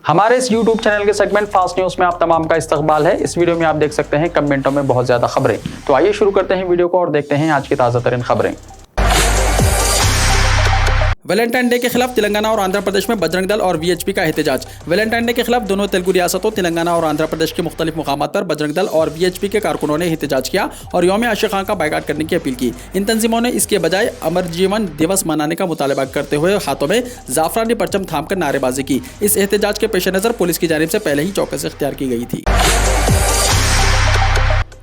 हमारे इस YouTube channel के सेगमेंट फास्ट न्यूज में आप तमाम का इस्तकबाल है। इस वीडियो में आप देख सकते हैं कमेंटों में बहुत ज्यादा खबरें। तो आइए शुरू करते हैं वीडियो को और देखते हैं आज की ताजा तरीन खबरें। वैलेंटाइन डे के खिलाफ तेलंगाना और आंध्र प्रदेश में बजरंग दल और वीएचपी का एहतजाज। वैलेंटाइन डे के खिलाफ दोनों तेलुगु रियासतों तेलंगाना और आंध्र प्रदेश के मुख्तलिफ मुकामात पर बजरंग दल और वीएचपी के कारकुनों ने एहतजाज किया और यौम आशिक़ां का बायकाट करने की अपील की। इन तंजीमों ने इसके बजाय अमर जीवन दिवस मनाने का मुतालबा करते हुए हाथों में जाफरानी परचम थामकर नारेबाजी की। इस एहतजाज के पेश नज़र पुलिस की जानिब से पहले ही चौकसी इख्तियार की गई थी।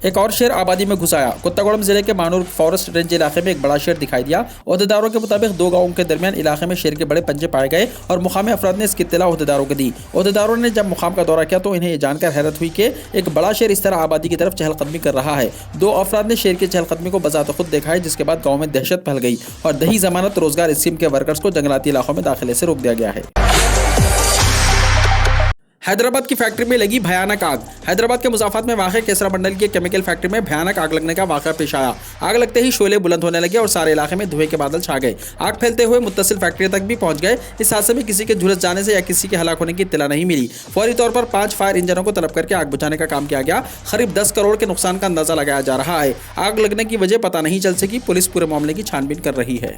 एक और शेर आबादी में घुस आया। कोत्तागोड़म जिले के मानूर फॉरेस्ट रेंज इलाके में एक बड़ा शेर दिखाई दिया। अहदेदारों के मुताबिक दो गांवों के दरमियान इलाके में शेर के बड़े पंजे पाए गए और मुकामी अफराद ने इसकी इत्तला अहदेदारों को दी। अहदेदारों ने जब मुकाम का दौरा किया तो इन्हें यह जानकर हैरत हुई कि एक बड़ा शेर इस तरह आबादी की तरफ चहलकदमी कर रहा है। दो अफराद ने शेर की चहलकदमी को बजाते खुद देखा है, जिसके बाद गाँव में दहशत फैल गई और दही जमानत रोजगार स्कीम के वर्कर्स को जंगलाती इलाकों में दाखिले से रोक दिया गया है। हैदराबाद की फैक्ट्री में लगी भयानक आग। हैदराबाद के मुजाफात में वाक़ केसरा मंडल की केमिकल फैक्ट्री में भयानक आग लगने का वाक़ा पेश आया। आग लगते ही शोले बुलंद होने लगे और सारे इलाके में धुएं के बादल छा गए। आग फैलते हुए मुत्तसिल फैक्ट्री तक भी पहुंच गए। इस हादसे में किसी के झुलस जाने से या किसी के हलाक होने की इत्तला नहीं मिली। फौरी तौर पर 5 फायर इंजनों को तलब करके आग बुझाने का काम किया गया। करीब 10 करोड़ के नुकसान का अंदाजा लगाया जा रहा है। आग लगने की वजह पता नहीं चल सकी। पुलिस पूरे मामले की छानबीन कर रही है।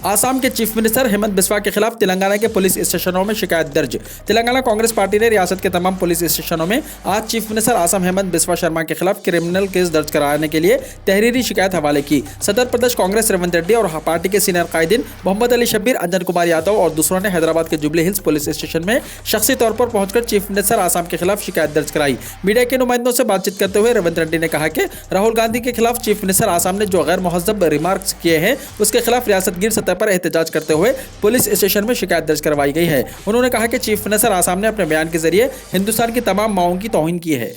आसाम के चीफ मिनिस्टर हेमंत बिस्वा के खिलाफ तेलंगाना के पुलिस स्टेशनों में शिकायत दर्ज। तेलंगाना कांग्रेस पार्टी ने रियासत के तमाम पुलिस स्टेशनों में आज चीफ मिनिस्टर आसाम हेमंत बिस्वा शर्मा के खिलाफ क्रिमिनल केस दर्ज कराने के लिए तहरीरी शिकायत हवाले की। सदर प्रदेश कांग्रेस रेवंत रेड्डी और पार्टी के सीनियर कायदीन मोहम्मद अली शब्बीर, अंजन कुमार यादव और दूसरों ने हैदराबाद के जुबली हिल्स पुलिस स्टेशन में शख्सी तौर पर पहुंचकर चीफ मिनिस्टर आसाम के खिलाफ शिकायत दर्ज कराई। मीडिया के नुमाइंदों से बातचीत करते हुए रेवंत रेड्डी ने कहा कि राहुल गांधी के खिलाफ चीफ मिनिस्टर आसाम ने जो गैर महज़ब रिमार्क्स किए हैं उसके खिलाफ रियासत गिर सतह पर एहतजाज करते हुए पुलिस स्टेशन में शिकायत दर्ज करवाई गई है। उन्होंने कहा कि चीफ मिनिस्टर आसाम ने अपने बयान के जरिए हिंदुस्तान की तमाम मांगों की तौहीन की है।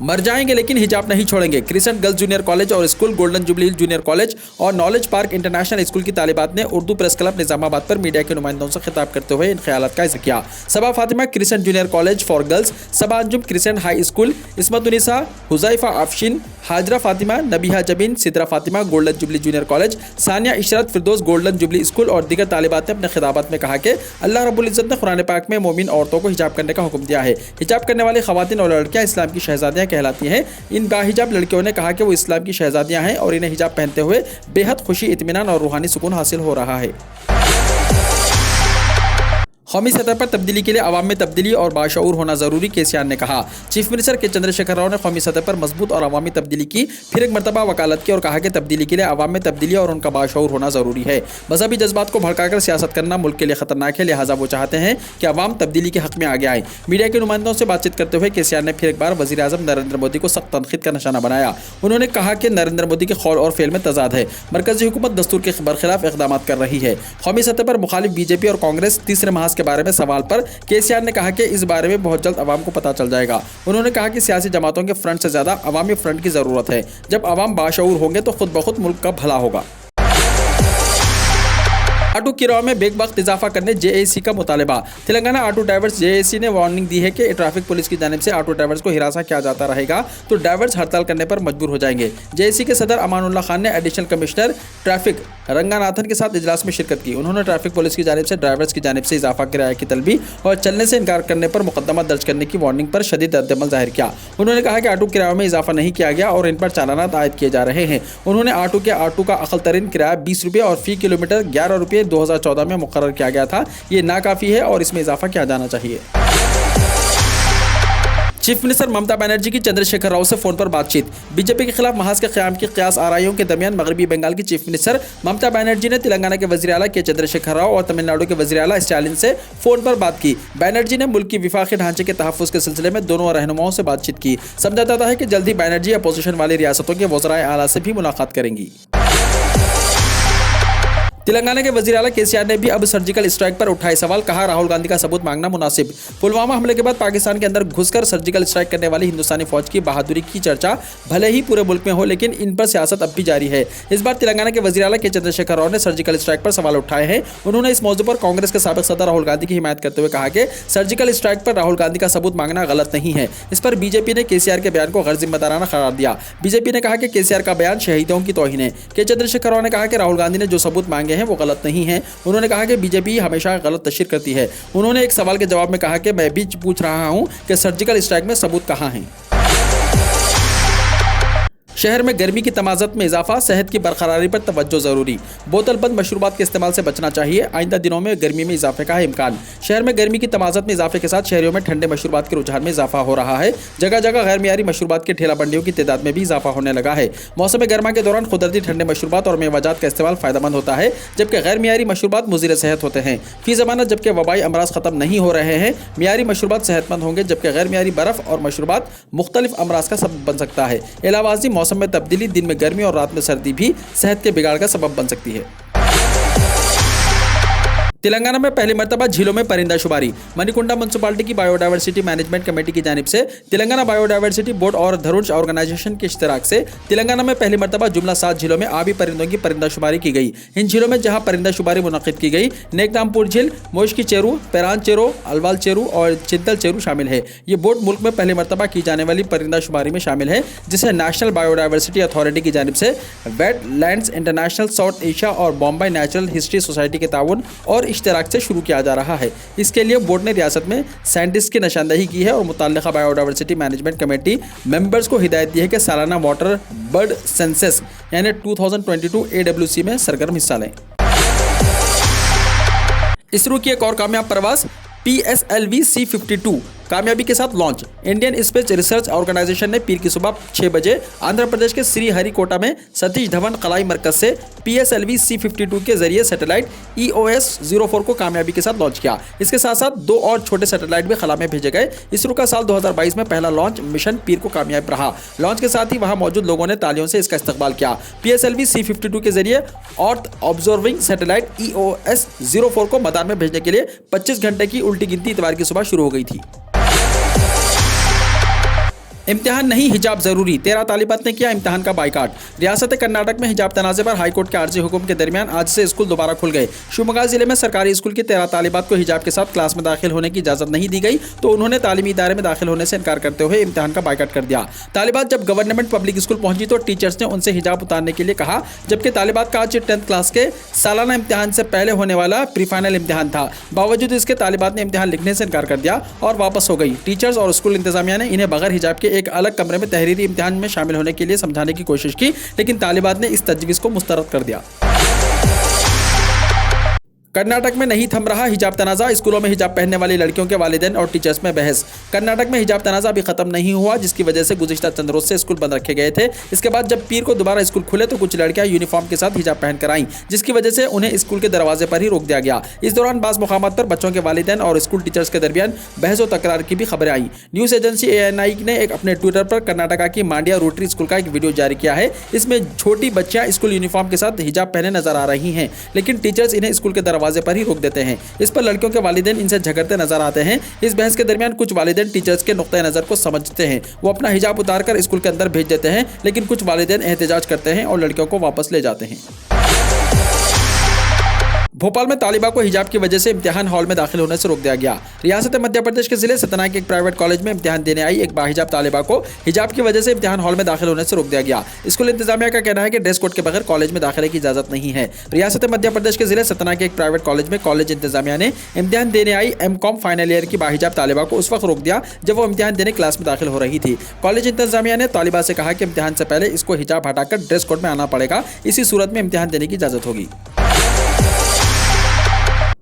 मर जाएंगे लेकिन हिजाब नहीं छोड़ेंगे। क्रिसेंट गर्ल्स जूनियर कॉलेज और स्कूल, गोल्डन जुबली हिल जूनियर कॉलेज और नॉलेज पार्क इंटरनेशनल स्कूल की तालिबात ने उर्दू प्रेस क्लब निजामाबाद पर मीडिया के नुमाइंदों से खिताब करते हुए इन ख्यालात का जिक्र किया। Saba Fatima Crescent junior college for girls, Saba Anjum Crescent high school, Ismatunnisa, Huzaifa Afsheen, Hajra Fatima, Nabiha Jabeen, Sidra Fatima golden jubilee junior college, Sania Ishrat Firdous golden jubilee school और दीगर तालिबात ने अपने खिताबात में कहा कि अल्लाह रब्बुल इज्जत ने कुरान पाक में मोमिन औरतों को हिजाब करने का हुक्म दिया है। हिजाब करने वाली खवातीन और लड़कियां इस्लाम की शहजादियां कहलाती हैं। इन बाहिजाब लड़कियों ने कहा कि वो इस्लाम की शहजादियां हैं और इन्हें हिजाब पहनते हुए बेहद खुशी, इत्मीनान और रूहानी सुकून हासिल हो रहा है। कौमी सतह पर तब्दीली के लिए अवाम में तब्दीली और बाशऊर होना जरूरी, केसीआर ने कहा। चीफ मिनिस्टर के चंद्रशेखर राव ने कौमी सतह पर मजबूत और अवामी तब्दीली की फिर एक मरतबा वकालत की और कहा कि तब्दीली के लिए अवाम में तब्दीली और उनका बाशऊर होना जरूरी है। मजहबी जज्बात को भड़काकर सियासत करना मुल्क के लिए खतरनाक है, लिहाजा वो चाहते हैं कि अवाम तब्दीली के हक में आगे आए। मीडिया के नुमाइंदों से बातचीत करते हुए केसीआर ने फिर एक बार वज़ीर आज़म नरेंद्र मोदी को सख्त तनकीद का निशाना बनाया। उन्होंने कहा कि नरेंद्र मोदी के कौल और फेल में तजाद है। मरकजी हुकूमत दस्तूर के बरखिलाफ इक़दाम कर रही है। कौमी सतह पर मुखालिफ बीजेपी और कांग्रेस तीसरे महाज के बारे में सवाल पर केसीआर ने कहा कि इस बारे में बहुत जल्द अवाम को पता चल जाएगा। उन्होंने कहा कि सियासी जमातों के फ्रंट से ज्यादा अवामी फ्रंट की जरूरत है। जब अवाम बाशऊर होंगे तो खुद ब खुद मुल्क का भला होगा। ऑटो किराए में बेवक्त इजाफा करने जेएसी का मुतालबा। तेलंगाना ऑटो ड्राइवर्स जेएसी ने वार्निंग दी है कि ट्रैफिक पुलिस की जानिब से ऑटो ड्राइवर्स को हिरासा किया जाता रहेगा तो ड्राइवर्स हड़ताल करने पर मजबूर हो जाएंगे। जेएसी के सदर अमानुल्लाह खान ने एडिशनल कमिश्नर ट्रैफिक रंगानाथन के साथ इजलास में शिरकत की। उन्होंने ट्रैफिक पुलिस की जानिब से ड्राइवर्स की जानिब से इजाफा किराए की तलबी और चलने से इनकार करने पर मुकदमा दर्ज करने की वार्निंग पर शदीद रद्दअमल जाहिर किया। उन्होंने कहा कि ऑटो किराए में इजाफा नहीं किया गया और इन पर चालानात आयद किए जा रहे हैं। उन्होंने ऑटो का अकल तरीन किराया 20 रुपये और फी किलोमीटर 11 रुपये 2014 में मुकर्रर किया गया था। ये नाकाफी है और इसमें इजाफा किया जाना चाहिए। चीफ मिनिस्टर ममता बनर्जी की चंद्रशेखर राव से फोन पर बातचीत। बीजेपी के खिलाफ महाज के क़याम की क़यास आराइयों के दरमियान मगरबी बंगाल की चीफ मिनिस्टर ममता बनर्जी ने तेलंगाना के वज़ीर आला के चंद्रशेखर राव और तमिलनाडु के वज़ीर आला स्टालिन से फोन पर बात की। बनर्जी ने मुल्क की विफाक़ी ढांचे के तहफ़्फ़ुज़ के सिलसिले में दोनों रहनुमाओं से बातचीत की। समझा जाता है कि जल्द ही बनर्जी अपोजिशन वाली रियासतों के वज़राए आला से भी मुलाकात करेंगी। तेलंगाना के वज़ीर आला केसीआर ने भी अब सर्जिकल स्ट्राइक पर उठाए सवाल। कहा, राहुल गांधी का सबूत मांगना मुनासिब। पुलवामा हमले के बाद पाकिस्तान के अंदर घुसकर सर्जिकल स्ट्राइक करने वाली हिंदुस्तानी फौज की बहादुरी की चर्चा भले ही पूरे मुल्क में हो, लेकिन इन पर सियासत अब भी जारी है। इस बार तेलंगाना के वज़ीर आला के चंद्रशेखर राव ने सर्जिकल स्ट्राइक पर सवाल उठाए हैं। उन्होंने इस मौजू पर कांग्रेस के साबिक़ सदर राहुल गांधी की हिमायत करते हुए कहा कि सर्जिकल स्ट्राइक पर राहुल गांधी का सबूत मांगना गलत नहीं है। इस पर बीजेपी ने केसीआर के बयान को गैर जिम्मेदाराना करार दिया। बीजेपी ने कहा कि केसीआर का बयान शहीदों की तौहीन है। के चंद्रशेखर राव ने कहा कि राहुल गांधी ने जो सबूत मांगे मांगे हैं वो गलत नहीं हैं। उन्होंने कहा कि बीजेपी हमेशा गलत तशरीह करती है। उन्होंने एक सवाल के जवाब में कहा कि मैं भी पूछ रहा हूं कि सर्जिकल स्ट्राइक में सबूत कहां हैं। शहर में गर्मी की तमाज़त में इजाफा, सेहत की बरकरारी पर तवज्जो जरूरी। बोतलबंद मशरूबात के इस्तेमाल से बचना चाहिए, आइंदा दिनों में गर्मी में इजाफे का है इम्कान। शहर में गर्मी की तमाज़त में इजाफे के साथ शहरियों में ठंडे मशरूबात के रुझान में इजाफा हो रहा है। जगह जगह गैर मियारी मशरूबात की ठेला बंडियों की तादाद में भी इजाफा होने लगा है। मौसम गर्मा के दौरान कुदरती ठंडे मशरूबात और मेवाजात का इस्तेमाल फायदेमंद होता है, जबकि गैर मियारी मशरूबात मुज़िर सेहत होते हैं। फी ज़माना जबकि वबाई अमराज खत्म नहीं हो रहे हैं, मियारी मशरूबात सेहतमंद होंगे, जबकि गैर मियारी बर्फ़ और मशरूबात मुख्तलिफ अमराज का सबब बन सकता है। इलावाज़ी मौसम में तब्दीली, दिन में गर्मी और रात में सर्दी भी सेहत के बिगाड़ का सबब बन सकती है। तेलंगाना में पहली मरतबा झीलों में परिंदा शुमारी। मणिकुंडा म्यूनसिपालिटी की बायोडायवर्सिटी मैनेजमेंट कमेटी की जानिब से तेलंगाना बायोडायवर्सिटी बोर्ड और धरुंच ऑर्गेनाइजेशन के इश्तराक से तेलंगाना में पहली मरतबा जुमला 7 झीलों में आबी परिंदों की परिंदा शुमारी की गई। इन झीलों में जहां परिंदा शुमारी मुनक़िद की गई, नेकनामपुर झील, मोशकी चेरू, पेरान चेरो, अलवाल चेरू और चिंतल चेरू शामिल है। ये बोर्ड मुल्क में पहली मरतबा की जाने वाली परिंदा शुमारी में शामिल है, जिसे नेशनल बायोडायवर्सिटी अथॉरिटी की जानिब से वेटलैंड्स इंटरनेशनल साउथ एशिया और बॉम्बे नेचुरल हिस्ट्री सोसाइटी के ताउन और इश्तराक से शुरू किया जा रहा है। इसके लिए बोर्ड ने रियासत में साइंटिस्ट की निशानदेही की है और मुताल्लिका बायोडायवर्सिटी मैनेजमेंट कमेटी मेंबर्स को हिदायत दी है कि सालाना वाटर बर्ड सेंसस यानी 2022 AWC में सरगर्म हिस्सा लें। इसरो की एक और कामयाब प्रवास PSLV C-52 कामयाबी के साथ launch. Indian space research organisation ने पीर की सुबह 6 बजे आंध्र प्रदेश के श्रीहरिकोटा में सतीश धवन कलाई मरकज से PSLV C-52 के जरिए सैटेलाइट EOS-04 को कामयाबी के साथ लॉन्च किया। इसके साथ साथ 2 और छोटे सैटेलाइट भी खला में भेजे गए। इसरो का साल 2022 में पहला लॉन्च मिशन पीर को कामयाब रहा। लॉन्च के साथ ही वहां मौजूद लोगों ने तालियों से इसका इस्तकबाल किया। PSLV C-52 के जरिए अर्थ ऑब्जर्विंग सैटेलाइट EOS-04 को मैदान में भेजने के लिए 25 घंटे की उल्टी गिनती इतवार की सुबह शुरू हो गई थी। इम्तिहान नहीं, हिजाब जरूरी। 13 तालिबात ने किया इम्तिहान का बाइकाट। रियासत कर्नाटक में हिजाब तनाज़े पर हाईकोर्ट के आर्जी हुक्म के दरमियान आज से स्कूल दोबारा खुल गए। शिवमोगा जिले में सरकारी स्कूल की 13 तालिबात को हिजाब के साथ क्लास में दाखिल होने की इजाजत नहीं दी गई, तो उन्होंने तालीमी इदारे में दाखिल होने से इनकार करते हुए इम्तिहान का बाइकाट कर दिया। तालिबात जब गवर्नमेंट पब्लिक स्कूल पहुंची तो टीचर्स ने उनसे हिजाब उतारने के लिए कहा, जबकि तालिबात का आज 10th क्लास के सालाना इम्तिहान से पहले होने वाला प्री फाइनल इम्तिहान था। बावजूद इसके तालिबात ने इम्तिहान लिखने से इनकार कर दिया और वापस हो गई। टीचर्स और स्कूल इंतजामिया ने इन्हें बगैर हिजाब के एक अलग कमरे में तहरीरी इम्तिहान में शामिल होने के लिए समझाने की कोशिश की, लेकिन तालिबात ने इस तजवीज़ को मुस्तरद कर दिया। कर्नाटक में नहीं थम रहा हिजाब तनाज़ा। स्कूलों में हिजाब पहनने वाली लड़कियों के वालिदैन और टीचर्स में बहस। कर्नाटक में हिजाब तनाज़ा अभी खत्म नहीं हुआ, जिसकी वजह से गुज़िश्ता चंद रोज से स्कूल बंद रखे गए थे। इसके बाद जब पीर को दोबारा स्कूल खुले तो कुछ लड़कियां यूनिफॉर्म के साथ हिजाब पहनकर आईं, जिसकी वजह से उन्हें स्कूल के दरवाजे पर ही रोक दिया गया। इस दौरान बाज़ मुकामात पर बच्चों के वालिदैन और स्कूल टीचर्स के दरमियान बहस और तकरार की भी खबरें आई। न्यूज़ एजेंसी ANI ने अपने ट्विटर पर कर्नाटका की मांडिया रोटरी स्कूल का एक वीडियो जारी किया है। इसमें छोटी बच्चियां स्कूल यूनिफॉर्म के साथ हिजाब पहने नजर आ रही हैं, लेकिन टीचर्स इन्हें स्कूल के दरवाजे पर ही रोक देते हैं। इस पर लड़कियों के वालिदैन इनसे झगड़ते नजर आते हैं। इस बहस के दरमियान कुछ वालिदैन टीचर्स के नुक्ते नजर को समझते हैं, वो अपना हिजाब उतारकर स्कूल के अंदर भेज देते हैं, लेकिन कुछ वालिदैन एहतजाज करते हैं और लड़कियों को वापस ले जाते हैं। भोपाल में तालिबा को हिजाब की वजह से इम्तिहान हॉल में दाखिल होने से रोक दिया गया। रियासत मध्य प्रदेश के जिले सतना के एक प्राइवेट कॉलेज में इम्तिहान देने आई एक बाहिजाब तालिबा को हिजाब की वजह से इम्तिहान हॉल में दाखिल होने से रोक दिया गया। स्कूल इंतजामिया का कहना है कि ड्रेस कोड के बगैर कॉलेज में दाखिले की इजाजत नहीं है। रियासत मध्य प्रदेश के जिले सतना के एक प्राइवेट कॉलेज में कॉलेज इंतजामिया ने इम्तिहान देने आई M.Com फाइनल ईयर की बाहिजाब तालिबा को उस वक्त रोक दिया जब वो इम्तिहान देने क्लास में दाखिल हो रही थी। कॉलेज इंतजामिया ने तालिबा से कहा कि इम्तिहान से पहले इसको हिजाब हटाकर ड्रेस कोड में आना पड़ेगा, इसी सूरत में इम्तिहान देने की इजाजत होगी।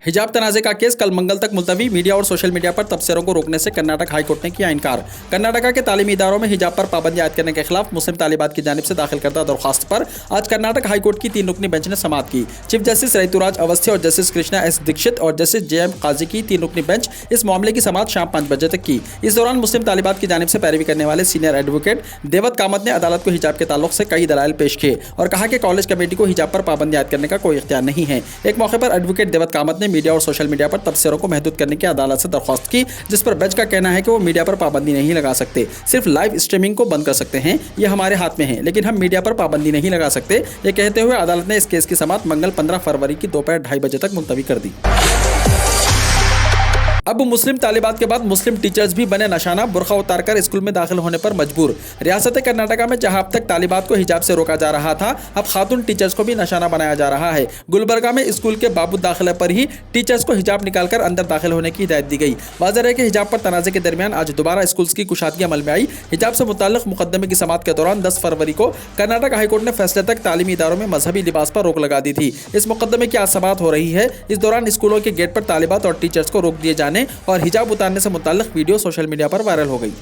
हिजाब तनाज़े का केस कल मंगल तक मुलतवी। मीडिया और सोशल मीडिया पर तबसरों को रोकने से कर्नाटक हाईकोर्ट ने किया इनकार। कर्नाटका के तालीमी इदारों में हिजाब पर पाबंदी आयद करने के खिलाफ मुस्लिम तालिबात की जानिब से दाखिल करदा दरख्वास्त पर आज कर्नाटक हाईकोर्ट की 3 रुकनी बेंच ने समाअत की। चीफ जस्टिस ऋतुराज अवस्थी और जस्टिस कृष्णा S दीक्षित और जस्टिस JM काजी की 3 रुकनी बेंच इस मामले की समाअत शाम 5 बजे तक की। इस दौरान मुस्लिम तालिबात की जानिब से पैरवी करने वाले सीनियर एडवोकेट देवत कामत ने अदालत को हिजाब के ताल्लुक से कई दलाइल पेश किए और कहा कि कॉलेज कमेटी को हिजाब पर पाबंदी आयद करने का कोई इख्तियार नहीं है। एक मौके पर एडवोकेट देवत कामत ने मीडिया और सोशल मीडिया पर तबसरों को महदूद करने की अदालत से दरख्वास्त की, जिस पर बेंच का कहना है कि वो मीडिया पर पाबंदी नहीं लगा सकते, सिर्फ लाइव स्ट्रीमिंग को बंद कर सकते हैं। ये हमारे हाथ में है, लेकिन हम मीडिया पर पाबंदी नहीं लगा सकते। ये कहते हुए अदालत ने इस केस की समाअत मंगल 15 फरवरी की दोपहर 2:30 बजे तक मुलतवी कर दी। अब मुस्लिम तालिबात के बाद मुस्लिम टीचर्स भी बने निशाना, बुर्का उतारकर स्कूल में दाखिल होने पर मजबूर। रियासत कर्नाटका में जहां अब तक तालिबात को हिजाब से रोका जा रहा था, अब खातून टीचर्स को भी निशाना बनाया जा रहा है। गुलबर्गा में स्कूल के बाबू दाखिला पर ही टीचर्स को हिजाब निकालकर अंदर दाखिल होने की हिदायत दी गई। वाज़ेह है कि हिजाब पर तनाज़े के दरमियान आज दोबारा स्कूल्स की कुशादगी अमल में आई। हिजाब से मुताल्लिक मुकदमे की समाअत के दौरान 10 फरवरी को कर्नाटक हाईकोर्ट ने फैसले तक तालीमी इदारों में मजहबी लिबास पर रोक लगा दी थी। इस मुकदमे की आज समाअत हो रही है। इस दौरान स्कूलों के गेट पर तालिबात और टीचर्स को रोक दिए जाने और हिजाब उतारने से मुताल्लिक वीडियो सोशल मीडिया पर वायरल हो गई।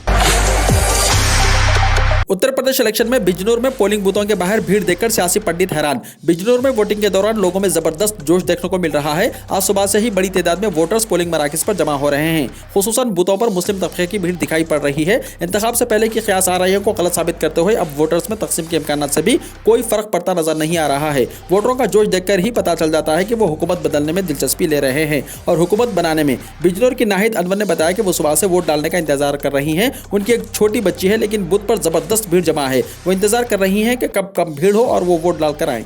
उत्तर प्रदेश इलेक्शन में बिजनौर में पोलिंग बूथों के बाहर भीड़ देखकर सियासी पंडित हैरान। बिजनौर में वोटिंग के दौरान लोगों में जबरदस्त जोश देखने को मिल रहा है। आज सुबह से ही बड़ी तादाद में वोटर्स पोलिंग मराकज पर जमा हो रहे हैं। खुसूसन बूथों पर मुस्लिम तबके की भीड़ दिखाई पड़ रही है। इंतखाब से पहले की क़यास आराइयों को गलत साबित करते हुए अब वोटर्स में तकसीम के इम्कान से भी कोई फर्क पड़ता नजर नहीं आ रहा है। वोटरों का जोश देखकर ही पता चल जाता है कि वो हुकूमत बदलने में दिलचस्पी ले रहे हैं और हुकूमत बनाने में। बिजनौर की नाहिद अनवर ने बताया कि वो सुबह से वोट डालने का इंतजार कर रही हैं। उनकी एक छोटी बच्ची है, लेकिन बूथ पर जबरदस्त भीड़ जमा है। वो इंतजार कर रही हैं कि कब कम भीड़ हो और वो वोट डालकर आए।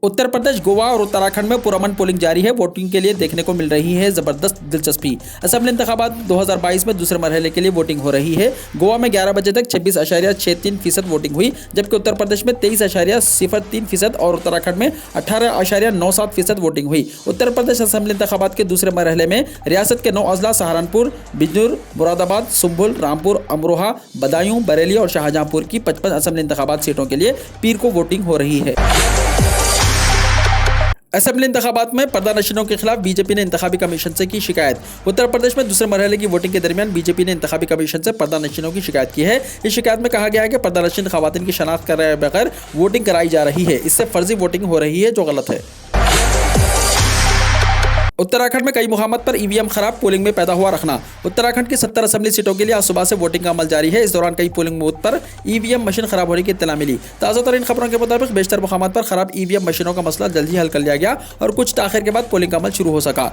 उत्तर प्रदेश, गोवा और उत्तराखंड में पुरअमन पोलिंग जारी है। वोटिंग के लिए देखने को मिल रही है जबरदस्त दिलचस्पी। असेंबली इंतखाबात 2022 में दूसरे मरहले के लिए वोटिंग हो रही है। गोवा में 11 बजे तक 26.63% वोटिंग हुई, जबकि उत्तर प्रदेश में 23.03% और उत्तराखंड में 18.97% वोटिंग हुई। उत्तर प्रदेश असेंबली इंतखाबात के दूसरे मरहले में रियासत के 9 अजला सहारनपुर, बिजनौर, मुरादाबाद, संभल, रामपुर, अमरोहा, बदायूं, बरेली और शाहजहांपुर की 55 असेंबली इंतखाबात सीटों के लिए पीर को वोटिंग हो रही है। असेंबली इंतखाबात में पर्दानशीनों के खिलाफ बीजेपी ने इंतखाबी कमीशन से की शिकायत। उत्तर प्रदेश में दूसरे मरहले की वोटिंग के दरमियान बीजेपी ने इंतखाबी कमीशन से पर्दानशीनों की शिकायत की है। इस शिकायत में कहा गया है कि पर्दानशीन खवातीन की शनाख्त कराए बगैर वोटिंग कराई जा रही है। इससे फर्जी वोटिंग हो रही है, जो गलत है। उत्तराखंड में कई मुकामात पर ईवीएम खराब, पोलिंग में पैदा हुआ रखना। उत्तराखंड की 70 असेंबली सीटों के लिए आज सुबह से वोटिंग का अमल जारी है। इस दौरान कई पोलिंग बूथ पर ईवीएम मशीन खराब होने की इत्तला मिली। ताज़ा तरीन खबरों के मुताबिक बेशतर मुकामात पर खराब ईवीएम मशीनों का मसला जल्द ही हल कर लिया गया और कुछ ताखिर के बाद पोलिंग का अमल शुरू हो सका।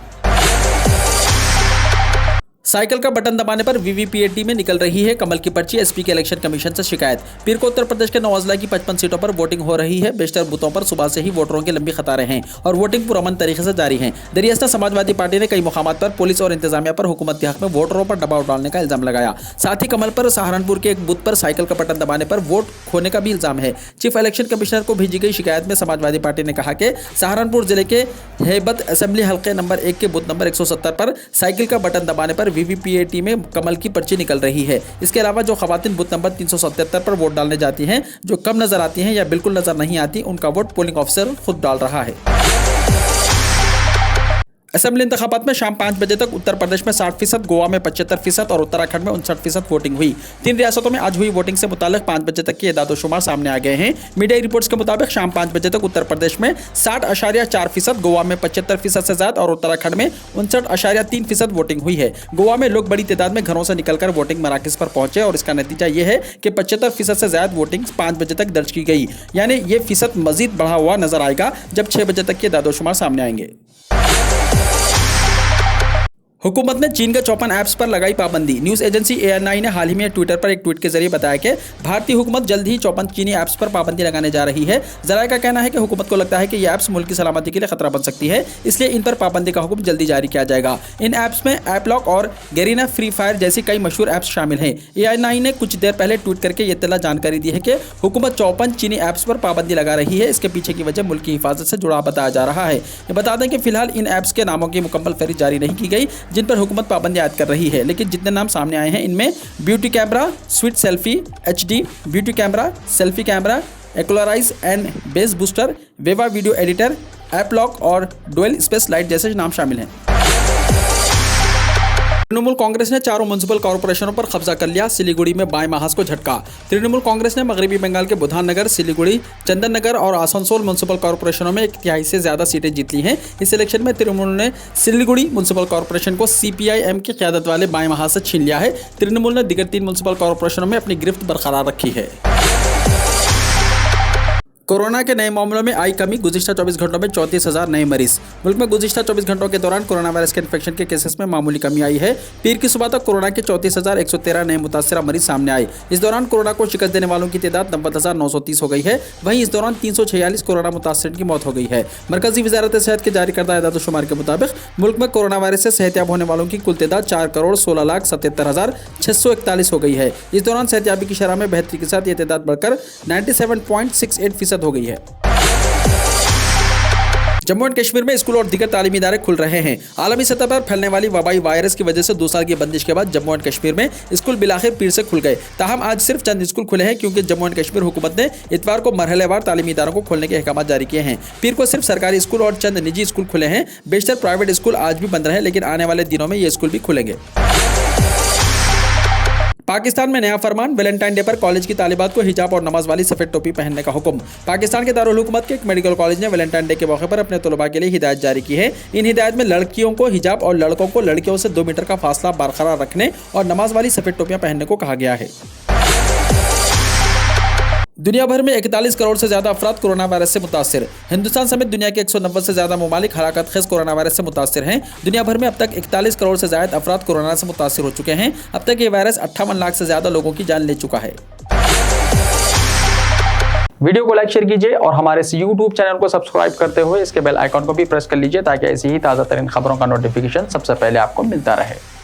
साइकिल का बटन दबाने पर वीवीपीएटी में निकल रही है कमल की पर्ची, एसपी के इलेक्शन कमीशन से शिकायत। पीर को उत्तर प्रदेश के 9 अजला की 55 सीटों पर वोटिंग हो रही है। बेशतर बूथों पर सुबह से ही वोटरों की लंबी कतारें हैं और वोटिंग पुरअमन तरीके से जारी है। दरियास्ता समाजवादी पार्टी ने कई मुकामात पर पुलिस और इंतजामिया पर हुकूमत के हक में वोटरों पर दबाव डालने का इल्जाम लगाया। साथ ही कमल पर सहारनपुर के एक बूथ पर साइकिल का बटन दबाने पर वोट खोने का भी इल्जाम है। चीफ इलेक्शन कमिश्नर को भेजी गई शिकायत में समाजवादी पार्टी ने कहा कि सहारनपुर जिले के हेबत असेंबली हल्के नंबर 1 के बूथ नंबर 170 पर साइकिल का बटन दबाने पर वीवीपीएटी में कमल की पर्ची निकल रही है। इसके अलावा जो खवातीन बूथ नंबर 377 पर वोट डालने जाती हैं, जो कम नजर आती हैं या बिल्कुल नजर नहीं आती, उनका वोट पोलिंग ऑफिसर खुद डाल रहा है। असेंबली इंतखाबात में शाम 5 बजे तक उत्तर प्रदेश में 60%, गोवा में 75% और उत्तराखंड में 59% वोटिंग हुई। 3 रियासतों में आज हुई वोटिंग से मुताल्लिक 5 बजे तक के एदाद-ओ-शुमार सामने आ गए हैं। मीडिया रिपोर्ट्स के मुताबिक शाम 5 बजे तक उत्तर प्रदेश में 60.4%, गोवा में 75% से ज्यादा और उत्तराखंड में 59.3% वोटिंग हुई है। गोवा में लोग बड़ी तादाद में घरों से निकलकर वोटिंग मराकज पर पहुंचे और इसका नतीजा यह है कि 75% से ज्यादा वोटिंग 5 बजे तक दर्ज की गई। यानी ये फीसद मजीद बढ़ा हुआ नजर आएगा जब 6 बजे तक के एदाद-ओ-शुमार सामने आएंगे। हुकूमत ने चीन के 54 ऐप्स पर लगाई पाबंदी। न्यूज़ एजेंसी ANI ने हाल ही में ट्विटर पर एक ट्वीट के जरिए बताया कि भारतीय हुकूमत जल्द ही 54 चीनी ऐप्स पर पाबंदी लगाने जा रही है। जराये का कहना है कि हुकूमत को लगता है कि ये ऐप्स मुल्क की सलामती के लिए खतरा बन सकती है, इसलिए इन पर पाबंदी का हुक्म जल्दी जारी किया जाएगा। इन ऐप्स में ऐपलॉक और गरीना फ्री फायर जैसी कई मशहूर ऐप्स शामिल हैं। ANI ने कुछ देर पहले ट्वीट करके ये इत्तला जानकारी दी है कि हुकूमत 54 चीनी ऐप्स पर पाबंदी लगा रही है। इसके पीछे की वजह मुल्क की हिफाजत से जुड़ा बताया जा रहा है। बता दें कि फिलहाल इन ऐप्स के नामों की मुकम्मल फहरिस्त जारी नहीं की गई जिन पर हुकूमत पाबंदी ऐड कर रही है, लेकिन जितने नाम सामने आए हैं इनमें beauty camera, sweet selfie, HD beauty camera, selfie camera, eclarize and base booster, viva video editor, AppLock और डुअल स्पेस लाइट जैसे नाम शामिल हैं। तृणमूल कांग्रेस ने 4 म्युनिसिपल कॉर्पोरेशनों पर कब्जा कर लिया, सिलीगुड़ी में बाएं महाज को झटका। तृणमूल कांग्रेस ने मगरबी बंगाल के बुधाननगर, सिलीगुड़ी, चंदननगर और आसनसोल म्युनिसिपल कॉर्पोरेशनों में 1/3 से ज्यादा सीटें जीत ली हैं। इस इलेक्शन में तृणमूल ने सिलीगुड़ी म्युनिसिपल कॉर्पोरेशन को CPIM की क़यादत वाले बाएं महाज से छीन लिया है। तृणमूल ने दीगर 3 म्युनिसिपल कॉर्पोरेशनों में अपनी गिरफ्त बरकरार रखी है। कोरोना के नए मामलों में आई कमी, गुज़िश्ता 24 घंटों में 34,000 नए मरीज। मुल्क में गुज़िश्ता 24 घंटों के दौरान कोरोना वायरस के इन्फेक्शन के केसेस में मामूली कमी आई है। पीर की सुबह तक कोरोना के 34,113 नए मुतासरा मरीज सामने आए। इस दौरान कोरोना को शिकस्त देने वालों की तादाद 90,930 हो गई है। वहीं इस दौरान 346 कोरोना मुतासरीन की मौत हो गई है। मरकजी वजारत सेहत के जारी करदा एदाद-ओ-शुमार के मुताबिक मुल्क में कोरोना वायरस से सेहतियाब होने वालों की कुल तादाद 4,16,77,641 हो गई है। इस दौरान सेहतियाबी की शरह में बेहतरी के साथ ये तादाद बढ़कर 97.68% हो गई है। जम्मू एंड कश्मीर में स्कूल और दीगर तालीमी इदारे खुल रहे हैं। आलमी सतह पर फैलने वाली वबाई वायरस की वजह से 2 साल की बंदिश के बाद जम्मू एंड कश्मीर में स्कूल बिलाखिर पीर से खुल गए। ताहम आज सिर्फ चंद स्कूल खुले हैं क्योंकि जम्मू एंड कश्मीर हुकूमत ने इतवार को मरहलेवार तालीमी इदारों को खोलने के अहकाम जारी किए हैं। पीर को सिर्फ सरकारी स्कूल और चंद निजी स्कूल खुले हैं। बेशतर प्राइवेट स्कूल आज भी बंद रहे, लेकिन आने वाले दिनों में ये स्कूल भी खुलेंगे। पाकिस्तान में नया फरमान, वैलेंटाइन डे पर कॉलेज की तालिबात को हिजाब और नमाज वाली सफेद टोपी पहनने का हुक्म। पाकिस्तान के दारुल हुकूमत के एक मेडिकल कॉलेज ने वैलेंटाइन डे के मौके पर अपने तलबा के लिए हिदायत जारी की है। इन हिदायत में लड़कियों को हिजाब और लड़कों को लड़कियों से 2 मीटर का फासला बरकरार रखने और नमाज वाली सफेद टोपियां पहनने को कहा गया है। दुनिया भर में 41 करोड़ से ज्यादा अफराद कोरोना वायरस से मुतासिर। हिंदुस्तान समेत दुनिया के 190 से ज्यादा ममालिक हलाकत खेज कोरोना वायरस से मुतासिर हैं। दुनिया भर में अब तक 41 करोड़ से ज्यादा अफराद कोरोना से मुतासिर हो चुके हैं। अब तक ये वायरस 58 लाख से ज्यादा लोगों की जान ले चुका है। वीडियो को लाइक शेयर कीजिए और हमारे इस YouTube चैनल को सब्सक्राइब करते हुए इसके बेल आइकॉन को भी प्रेस कर लीजिए ताकि ऐसी ही ताज़ा तरीन खबरों का नोटिफिकेशन सबसे पहले आपको मिलता रहे।